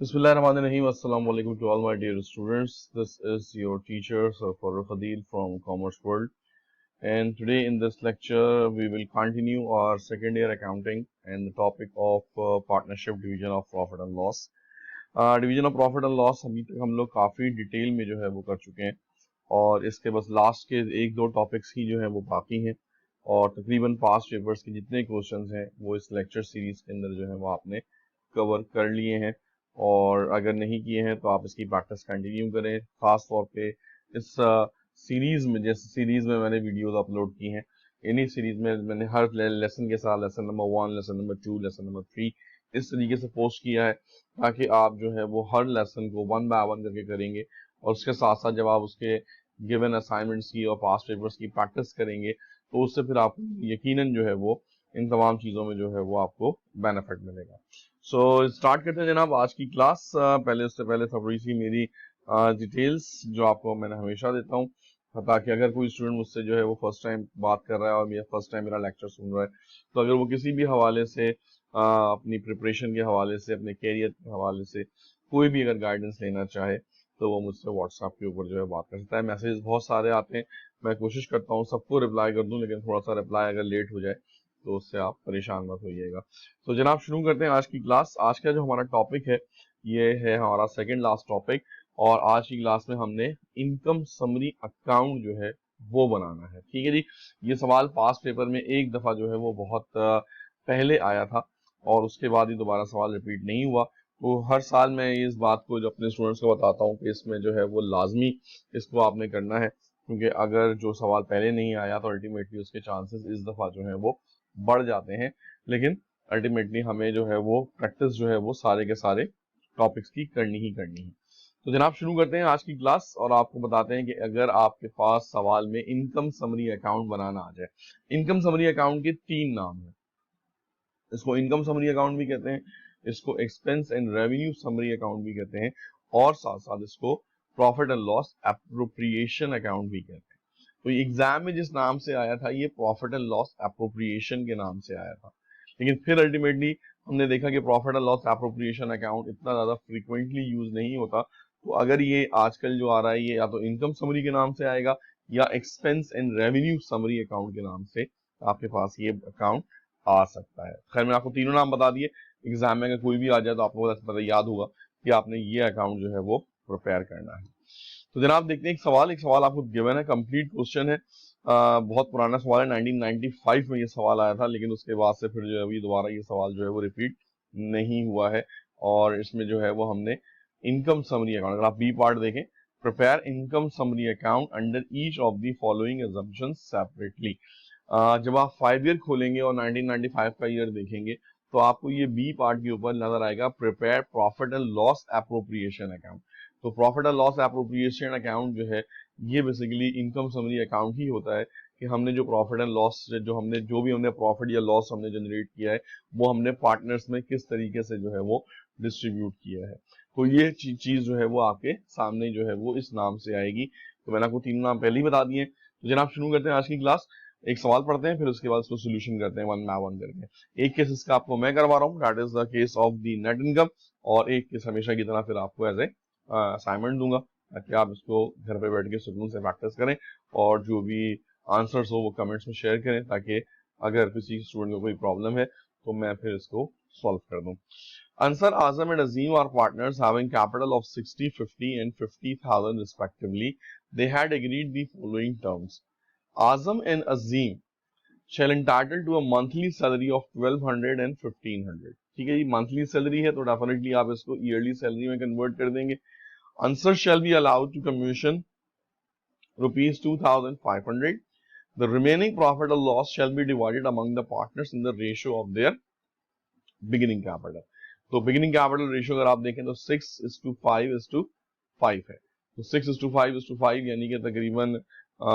Bismillahirrahmanirrahim. Assalamu alaikum to all my dear students. This is your teacher, Sir Farooq Adil from Commerce World. And today in this lecture, we will continue our second year accounting and the topic of partnership division of profit and loss. Division of profit and loss अभी तक हम लोग काफ़ी detail में जो है वो कर चुके हैं और इसके बस लास्ट के एक दो टॉपिक्स ही जो है वो बाकी हैं और तकरीबन पास्ट पेपर्स के जितने क्वेश्चंस हैं वो इस लेक्चर सीरीज के अंदर जो है वो आपने कवर कर लिए हैं और अगर नहीं किए हैं तो आप इसकी प्रैक्टिस कंटिन्यू करें। खास तौर पे इस सीरीज में, जैसे सीरीज में मैंने वीडियोस अपलोड की हैं, इन्हीं सीरीज में मैंने हर लेसन के साथ lesson number 1, lesson number 2, lesson number 3 इस तरीके से पोस्ट किया है ताकि आप जो है वो हर लेसन को वन बाय वन करके करेंगे और उसके साथ साथ जब आप उसके गिवन असाइनमेंट्स की और पास्ट पेपर्स की प्रैक्टिस करेंगे तो उससे फिर आप यकीनन जो है वो इन तमाम चीज़ों में जो है वो आपको बेनिफिट मिलेगा। सो स्टार्ट करते हैं जनाब आज की क्लास। पहले उससे पहले थोड़ी सी मेरी डिटेल्स जो आपको मैंने हमेशा देता हूँ ताकि अगर कोई स्टूडेंट मुझसे जो है वो फर्स्ट टाइम बात कर रहा है और मेरा फर्स्ट टाइम मेरा लेक्चर सुन रहा है तो अगर वो किसी भी हवाले से अपनी प्रिपरेशन के हवाले से, अपने कैरियर के हवाले से कोई भी अगर गाइडेंस लेना चाहे तो वो मुझसे व्हाट्सएप के ऊपर जो है बात कर सकता है। मैसेज बहुत सारे आते हैं, मैं कोशिश करता हूँ सबको रिप्लाई कर दूं, लेकिन थोड़ा सा रिप्लाई अगर लेट हो जाए तो उससे आप परेशान मत होइएगा। तो जनाब शुरू करते हैं आज की क्लास। आज का जो हमारा टॉपिक है ये है हमारा सेकेंड लास्ट टॉपिक और आज की क्लास में हमने इनकम समरी अकाउंट जो है वो बनाना है। ठीक है जी, ये सवाल पास्ट पेपर में एक दफा जो है वो बहुत पहले आया था और उसके बाद ही दोबारा सवाल रिपीट नहीं हुआ। तो हर साल मैं इस बात को जो अपने स्टूडेंट्स को बताता हूँ कि इसमें जो है वो लाजमी इसको आपने करना है, क्योंकि अगर जो सवाल पहले नहीं आया तो अल्टीमेटली उसके चांसेस इस दफा जो है वो बढ़ जाते हैं। लेकिन अल्टीमेटली हमें जो है वो प्रैक्टिस जो है वो सारे के सारे टॉपिक्स की करनी ही करनी है। तो जनाब शुरू करते हैं आज की क्लास और आपको बताते हैं कि अगर आपके पास सवाल में इनकम समरी अकाउंट बनाना आ जाए। इनकम समरी अकाउंट के तीन नाम हैं। इसको इनकम समरी अकाउंट भी कहते हैं, इसको expense and revenue summary account भी कहते हैं और साथ साथ इसको profit and loss appropriation account भी कहते हैं। तो एग्जाम में जिस नाम से आया था ये प्रॉफिट एंड लॉस एप्रोप्रिएशन के नाम से आया था, लेकिन फिर अल्टीमेटली हमने देखा कि profit and loss appropriation account इतना ज्यादा फ्रीक्वेंटली यूज नहीं होता। तो अगर ये आजकल जो आ रहा है ये या तो इनकम समरी के नाम से आएगा या expense and revenue summary account के नाम से आपके पास ये अकाउंट आ सकता है। खैर मैंने आपको तीनों नाम बता दिए, एग्जाम में अगर कोई भी आ जाए तो आपको पता याद होगा कि आपने ये अकाउंट जो है वो प्रिपेयर करना है। तो जनाब देखते हैं एक सवाल आपको गिवन है, कंप्लीट क्वेश्चन है। बहुत पुराना सवाल है, 1995 में ये सवाल आया था, लेकिन उसके बाद से फिर जो है अभी दोबारा ये सवाल जो है वो रिपीट नहीं हुआ है और इसमें जो है वो हमने इनकम समरी अकाउंट, अगर आप बी पार्ट देखें, prepare income summary account under each of the following assumptions separately. जब आप 5 ईयर खोलेंगे और 1995 का ईयर देखेंगे तो आपको ये बी पार्ट के ऊपर नजर आएगा prepare profit and loss appropriation account. तो profit and loss appropriation account जो है ये बेसिकली इनकम समरी अकाउंट ही होता है कि हमने जो प्रॉफिट एंड लॉस जो भी हमने प्रॉफिट या लॉस हमने जनरेट किया है वो हमने पार्टनर्स में किस तरीके से जो है वो डिस्ट्रीब्यूट किया है। तो ये चीज जो है वो आपके सामने जो है वो इस नाम से आएगी। तो मैंने आपको तीन नाम पहले ही बता दिए। तो जनाब शुरू करते हैं आज की क्लास। एक सवाल पढ़ते हैं फिर उसके बाद उसको सोल्यूशन करते हैं वन बाय वन करके। एक केस इसका आपको मैं करवा रहा हूँ, that is the case of the net income, और एक केस हमेशा की तरह फिर आपको एज ए असाइनमेंट दूंगा ताकि आप इसको घर पे बैठ के सुकून से प्रैक्टिस करें और जो भी आंसर्स हो वो कमेंट्स में शेयर करें ताकि अगर किसी स्टूडेंट को कोई प्रॉब्लम है तो मैं फिर इसको सॉल्व कर दूं। Ansar, Azam and Azim are partners having capital of 60, 50 and 50,000 respectively. They had agreed the following terms. Azam and Azim shall entitled to a monthly salary of 1200 and 1500। ठीक है, ये मंथली सैलरी है तो definitely आप इसको yearly salary में convert कर देंगे। Ansar shall be allowed to commission rupees 2500। The remaining profit or loss shall be divided among the partners in the ratio of their beginning capital. तो beginning capital ratio अगर आप देखें तो 6:5:5 है। तो 6:5:5 यानी कि तकरीबन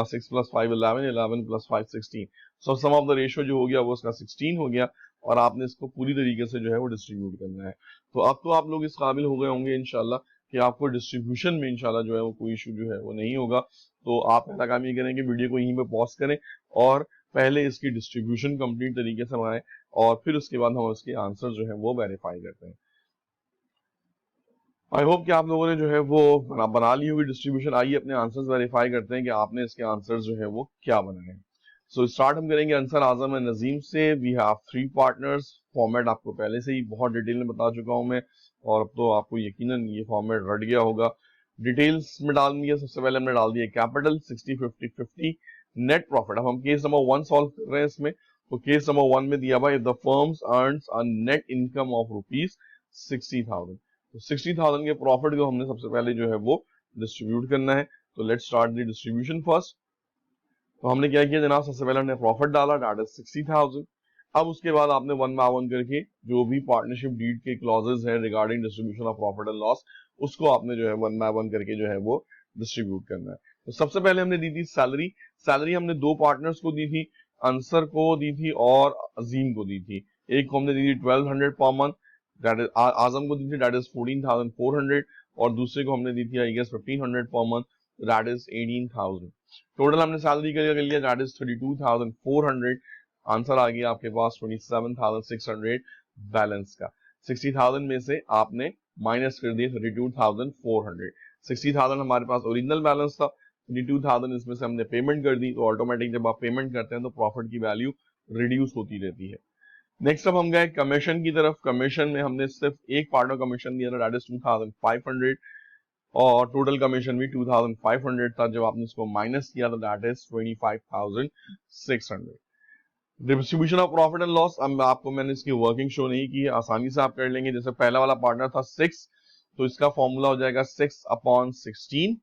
6 + 5 11, 11 + 5 16। So sum of the ratio जो हो गया वो उसका 16 हो गया और आपने इसको पूरी तरीके से जो है वो डिस्ट्रीब्यूट करना है। तो अब तो आप लोग इस काबिल हो गए होंगे इंशाल्लाह कि आपको डिस्ट्रीब्यूशन में इंशाल्लाह जो है वो कोई इशू जो है वो नहीं होगा। तो आप पहला काम ये करें कि वीडियो को यहीं पे पॉज करें और पहले इसकी डिस्ट्रीब्यूशन कंप्लीट तरीके से बनाएं और फिर उसके बाद हम उसके आंसर जो है वो वेरीफाई करते हैं। आई होप कि आप लोगों ने जो है वो बना ली होगी डिस्ट्रीब्यूशन। आइए अपने आंसर्स वेरीफाई करते हैं कि आपने इसके आंसर्स जो है वो क्या बनाए हैं। सो स्टार्ट हम करेंगे आंसर आजम एंड नजीम से। We have 3 partners. फॉर्मेट आपको पहले से ही बहुत डिटेल में बता चुका हूं मैं, और अब तो आपको यकीनन ये फॉर्मेट रट गया होगा। डिटेल्स में डाल दिया, सबसे पहले हमने डाल दिया कैपिटल 60-50-50 नेट प्रॉफिट। अब हम केस नंबर 1 सॉल्व कर रहे हैं इसमें। तो केस नंबर 1 में दिया हुआ if the firms earns a net income of rupees 60,000। तो 60,000 के प्रॉफिट को हमने सबसे पहले जो है वो डिस्ट्रीब्यूट करना है। तो let's start the distribution first. तो हमने क्या किया जनाब, सबसे पहले हमने प्रॉफिट डाला, दैट इज 60,000। अब उसके बाद आपने वन बाय वन करके जो भी पार्टनरशिप डीड के क्लॉजेज हैं regarding distribution of profit and loss, उसको आपने जो है वन बाय वन करके जो है वो डिस्ट्रीब्यूट करना है। तो सबसे पहले हमने दी थी सैलरी। सैलरी हमने दो पार्टनर्स को दी थी, अंसर को दी थी और अजीम को दी थी। एक को हमने दी थी 1200 पर मंथ, दैट इज आजम को दी थी, दैट इज 14,400, और दूसरे को हमने दी थी आई guess 1500 per month, that is 18,000। Total हमने सैलरी का कर लिया, दैट इज 32,400। आंसर आ गया आपके पास 27,600 बैलेंस का। 60,000 में से आपने माइनस कर दिए 32,400। 60,000 हमारे पास ओरिजिनल बैलेंस था, 32,000 इसमें से हमने पेमेंट कर दी। तो ऑटोमेटिक जब आप पेमेंट करते हैं तो प्रॉफिट की वैल्यू रिड्यूस होती रहती है। नेक्स्ट अब हम गए कमीशन की तरफ। कमीशन में हमने सिर्फ एक पार्टनर कमीशन दिया था, दैट इज 2,500, और टोटल कमीशन भी 2,500 था। जब आपने इसको माइनस किया तो that is 25,600। Distribution of profit and loss, अब आपको मैंने इसकी वर्किंग शो नहीं की है, आसानी से आप कर लेंगे। जैसे पहला वाला पार्टनर था 6, तो इसका फॉर्मूला हो जाएगा 6/16,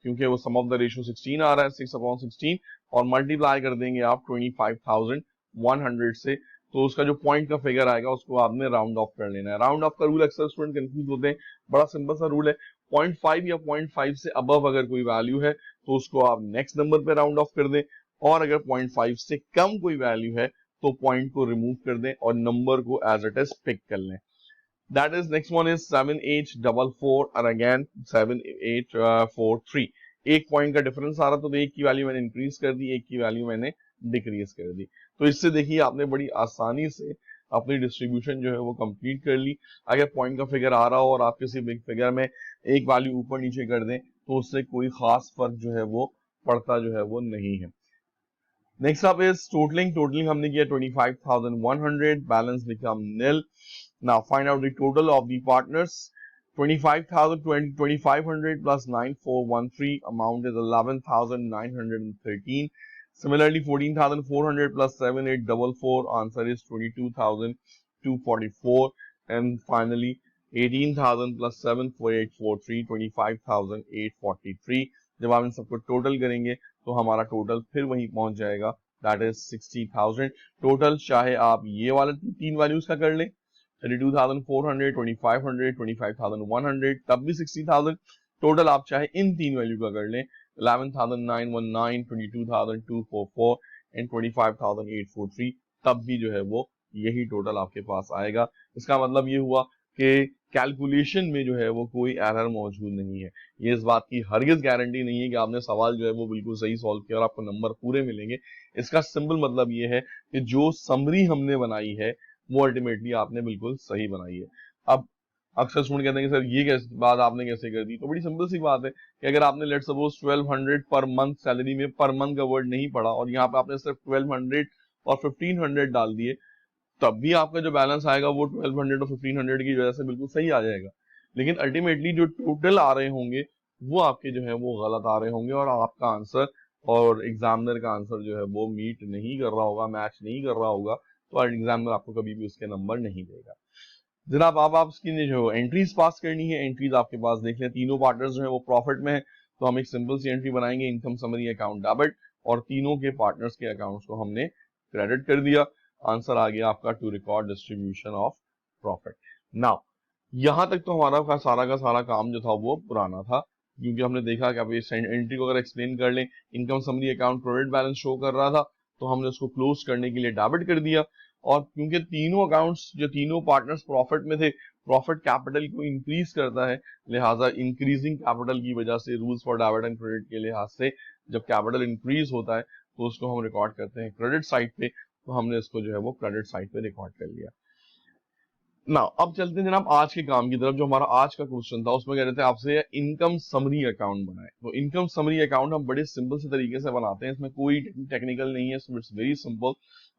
क्योंकि वो सम ऑफ द रेशियो 16 आ रहा है, 6/16, और मल्टीप्लाई कर देंगे आप 25,100 से। तो उसका जो पॉइंट का फिगर आएगा उसको आपने राउंड ऑफ कर लेना है। राउंड ऑफ का रूल अक्सर स्टूडेंट कंफ्यूज होते हैं, बड़ा सिंपल सा रूल है। 0.5 या 0.5 से अबव अगर कोई वैल्यू है तो उसको आप नेक्स्ट नंबर पे राउंड ऑफ कर दें, और अगर 0.5 से कम कोई वैल्यू है तो पॉइंट को रिमूव कर दें और नंबर को एज इट इज पिक कर लें। That is next one is 7844 और अगेन 7843। एक पॉइंट का डिफरेंस आ रहा था, तो एक की वैल्यू मैंने इंक्रीज कर दी, एक की वैल्यू मैंने डिक्रीज कर दी। तो इससे देखिए आपने बड़ी आसानी से अपनी डिस्ट्रीब्यूशन जो है वो कंप्लीट कर ली। अगर पॉइंट का फिगर आ रहा हो और आप किसी बिग फिगर में एक वैल्यू ऊपर नीचे कर दें तो उससे कोई खास फर्क जो है वो पड़ता जो है वो नहीं है। Next up is totalling. Totalling हमने किया 25,100, balance become nil. Now find out the total of the partners. 25,500 plus 9,413, amount is 11,913. Similarly, 14,400 plus 7,844, answer is 22,244. And finally, 18,000 plus 7,443, 25,843. जब आप इन सबको टोटल करेंगे तो हमारा टोटल फिर वहीं पहुंच जाएगा, दैट इज 60,000 टोटल। चाहे आप ये वाले तीन वैल्यूज का कर लें, 32,400, 2,500, 25,100, तब भी 60,000 टोटल। आप चाहे इन तीन वैल्यू का कर लें, 11,919, 22,244 एंड 25,843, तब भी जो है वो यही टोटल आपके पास आएगा। इसका मतलब ये हुआ कि कैलकुलेशन में जो है वो कोई एरर मौजूद नहीं है। ये इस बात की हरगिज गारंटी नहीं है कि आपने सवाल जो है वो बिल्कुल सही सॉल्व किया और आपको नंबर पूरे मिलेंगे। इसका सिंपल मतलब ये है कि जो समरी हमने बनाई है वो अल्टीमेटली आपने बिल्कुल सही बनाई है। अब अक्सर स्टूडेंट कहते हैं कि सर ये कैसे बात आपने कैसे कर दी, तो बड़ी सिंपल सी बात है कि अगर आपने let suppose 1200 per month salary में पर मंथ का वर्ड नहीं पढ़ा और यहाँ पे आपने सिर्फ 1200 और 1500 डाल दिए, तब भी आपका जो बैलेंस आएगा वो 1200 और 1500 की वजह से बिल्कुल सही आ जाएगा। लेकिन अल्टीमेटली जो टोटल आ रहे होंगे वो आपके जो है वो गलत आ रहे होंगे, और आपका आंसर और एग्जामिनर का आंसर जो है वो मीट नहीं कर रहा होगा, मैच नहीं कर रहा होगा, तो एग्जामिनर आपको कभी भी उसके नंबर नहीं देगा। जनाब अब आप इसकी जो एंट्रीज पास करनी है, एंट्रीज आपके पास देख लें। तीनों पार्टनर्स जो है वो प्रॉफिट में है, तो हम एक सिंपल सी एंट्री बनाएंगे, इनकम समरी अकाउंट डेबिट, और तीनों के पार्टनर्स के अकाउंट्स को हमने क्रेडिट कर दिया। आंसर आ गया आपका to record distribution of profit. Now यहां तक तो हमारा का सारा काम जो था वो पुराना था, क्योंकि हमने देखा कि अब इस एंट्री को अगर एक्सप्लेन कर लें, income summary account credit balance show कर रहा था, तो हमने उसको क्लोज करने के लिए डेबिट कर दिया। और क्योंकि तीनों अकाउंट्स जो तीनों पार्टनर्स प्रॉफिट में थे, प्रॉफिट कैपिटल को इंक्रीज करता है, लिहाजा इंक्रीजिंग कैपिटल की वजह से rules for debit and credit के लिहाज से जब कैपिटल इंक्रीज होता है तो उसको हम रिकॉर्ड करते हैं क्रेडिट साइड पे, तो हमने इसको जो है वो क्रेडिट साइड पे रिकॉर्ड कर लिया। ना अब चलते हैं जनाब आज के काम की तरफ। जो हमारा आज का क्वेश्चन था उसमें कह रहे थे आपसे इनकम समरी अकाउंट बनाए। तो इनकम समरी अकाउंट हम बड़े सिंपल से तरीके से बनाते हैं, इसमें कोई टेक्निकल नहीं है, इट्स वेरी सिंपल।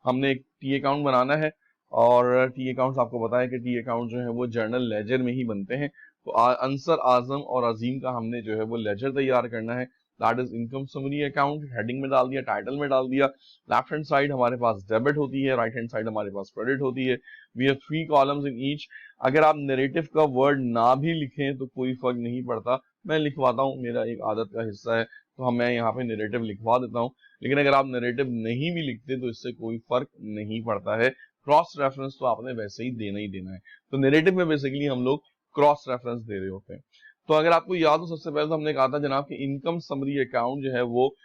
हमने एक टी अकाउंट बनाना है और टी अकाउंट आपको पता है कि टी अकाउंट जो है वो जर्नल लेजर में ही बनते हैं। तो अंसर, आजम और अजीम का हमने जो है वो लेजर तैयार करना है, that is income summary account. Heading में डाल दिया, टाइटल में डाल दिया। लेफ्ट हैंड साइड हमारे पास डेबिट होती है, राइट हैंड साइड हमारे पास क्रेडिट होती है। We have 3 columns in each. अगर आप नरेटिव का वर्ड ना भी लिखें तो कोई फर्क नहीं पड़ता, मैं लिखवाता हूँ, मेरा एक आदत का हिस्सा है, तो मैं यहाँ पे नरेटिव लिखवा देता हूँ। लेकिन अगर आप नरेटिव नहीं भी लिखते तो इससे कोई फर्क नहीं पड़ता है, क्रॉस रेफरेंस तो आपने वैसे ही देना ही देना है। तो नरेटिव में बेसिकली हम लोग क्रॉस रेफरेंस दे रहे होते हैं। तो अगर आपको याद हो, सबसे पहले तो हमने कहा था जनाब कि इनकम समरी अकाउंट जो है वो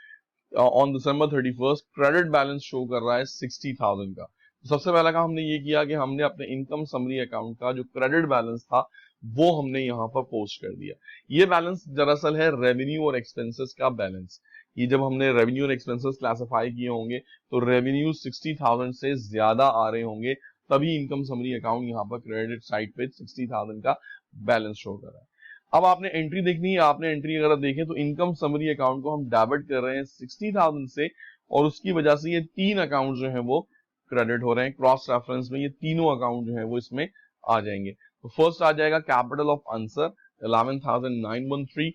on December 31 credit balance show कर रहा है 60,000 का। तो सबसे पहला काम हमने ये किया कि हमने अपने इनकम समरी अकाउंट का जो क्रेडिट बैलेंस था वो हमने यहाँ पर पोस्ट कर दिया। ये बैलेंस दरअसल है रेवेन्यू और एक्सपेंसेस का बैलेंस। ये जब हमने रेवेन्यू और एक्सपेंसेस क्लासिफाई किए होंगे तो रेवेन्यू 60,000 से ज्यादा आ रहे होंगे, तभी इनकम समरी अकाउंट यहाँ पर क्रेडिट साइड पे 60,000 का बैलेंस शो कर रहा है। अब आपने एंट्री देखनी है, आपने एंट्री अगर आप देखें तो इनकम समरी अकाउंट को हम डेबिट कर रहे हैं 60,000 से, और उसकी वजह से ये 3 अकाउंट जो है वो क्रेडिट हो रहे हैं। क्रॉस रेफरेंस में ये तीनों अकाउंट जो है वो इसमें आ जाएंगे। तो फर्स्ट आ जाएगा कैपिटल ऑफ आंसर 11,913,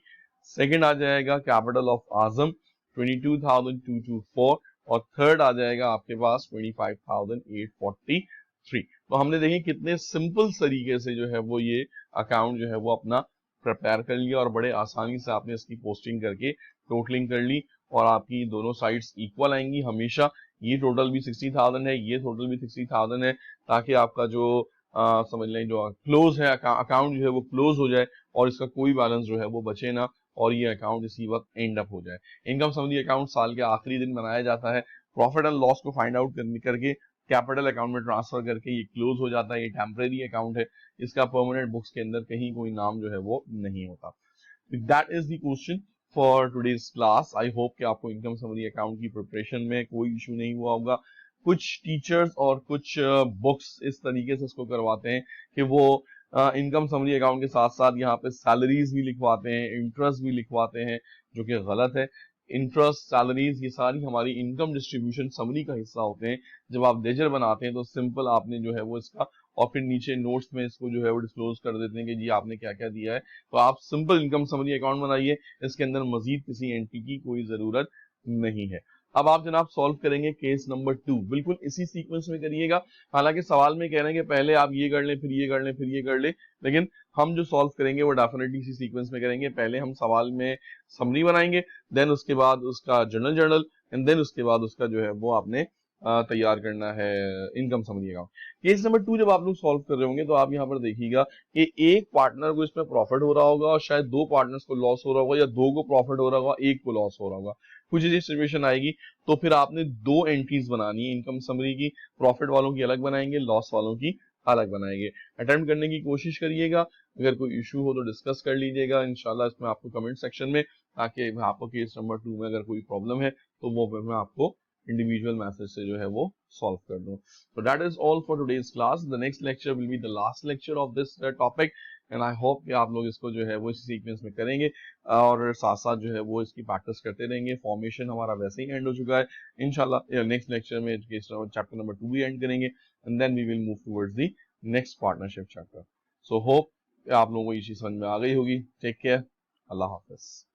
सेकंड आ जाएगा कैपिटल ऑफ आजम 22,224, और थर्ड आ जाएगा आपके पास 25,843। तो हमने देखिए कितने सिंपल तरीके से जो है वो ये अकाउंट जो है वो अपना प्रिपेयर कर लिया, और बड़े आसानी से आपने इसकी पोस्टिंग करके टोटलिंग कर ली, और आपकी दोनों साइड्स इक्वल आएंगी हमेशा। ये टोटल भी 60,000 है, ये टोटल भी 60,000 है, ताकि आपका जो समझ लें जो क्लोज है अकाउंट जो है वो क्लोज हो जाए और इसका कोई बैलेंस जो है वो बचे ना, और ये अकाउंट इसी वक्त एंड अप हो जाए। इनकम समरी अकाउंट साल के आखिरी दिन बनाया जाता है। प्रॉफिट एंड लॉस को फाइंड आउट करके कैपिटल अकाउंट में ट्रांसफर करके ये क्लोज हो जाता है। ये टेम्परेरी अकाउंट है, इसका परमानेंट बुक्स के अंदर कहीं कोई नाम जो है वो नहीं होता। That is the question for today's class. I hope कि आपको इनकम समरी अकाउंट की प्रिपरेशन में कोई इशू नहीं हुआ होगा। कुछ टीचर्स और कुछ बुक्स इस तरीके से इसको करवाते हैं कि वो इनकम समरी अकाउंट के साथ साथ यहाँ पे सैलरीज भी लिखवाते हैं, इंटरेस्ट भी लिखवाते हैं, जो कि गलत है। इंटरेस्ट, सैलरीज ये सारी हमारी इनकम डिस्ट्रीब्यूशन समरी का हिस्सा होते हैं। जब आप लेजर बनाते हैं तो सिंपल आपने जो है वो इसका, और फिर नीचे नोट्स में इसको जो है वो डिस्क्लोज कर देते हैं कि जी आपने क्या क्या दिया है। तो आप सिंपल इनकम समरी अकाउंट बनाइए, इसके अंदर मजीद किसी एंट्री की कोई जरूरत नहीं है। अब आप जनाब सॉल्व करेंगे केस नंबर 2, बिल्कुल इसी सीक्वेंस में करिएगा। हालांकि सवाल में कह रहे हैं कि पहले आप ये कर लें, फिर ये कर लें, फिर ये कर लें, लेकिन हम जो सॉल्व करेंगे वो डेफिनेटली इसी सीक्वेंस में करेंगे। पहले हम सवाल में समरी बनाएंगे, देन उसके बाद उसका जर्नल, एंड देन उसके बाद उसका जो है वो आपने तैयार करना है income summary account. Case number 2 जब आप लोग सॉल्व कर रहे होंगे तो आप यहाँ पर देखिएगा कि एक पार्टनर को इसमें प्रॉफिट हो रहा होगा और शायद दो पार्टनर्स को लॉस हो रहा होगा, या दो को प्रॉफिट हो रहा होगा, एक को लॉस हो रहा होगा, कुछ ऐसी सिचुएशन आएगी। तो फिर आपने दो एंट्रीज बनानी है इनकम समरी की, प्रॉफिट वालों की अलग बनाएंगे, लॉस वालों की अलग बनाएंगे। अटेम्प्ट करने की कोशिश करिएगा, अगर कोई इशू हो तो डिस्कस कर लीजिएगा इंशाल्लाह इसमें आपको कमेंट सेक्शन में, ताकि आपको केस नंबर 2 में अगर कोई प्रॉब्लम है तो वो मैं आपको इंडिविजुअल मैसेज से जो है वो सॉल्व कर दूं। So that is all for today's class. The next lecture will be the last lecture of this topic, and I hope कि आप लोग इसको जो है वो इसी सीक्वेंस में करेंगे और साथ साथ जो है वो इसकी प्रैक्टिस करते रहेंगे। फॉर्मेशन हमारा वैसे ही एंड हो चुका है, इंशाल्लाह नेक्स्ट लेक्चर में चैप्टर नंबर 2 भी एंड करेंगे, and then we will move towards the next partnership chapter. So hope आप लोगों को ये चीज समझ में आ गई होगी। टेक केयर, अल्लाह हाफिज।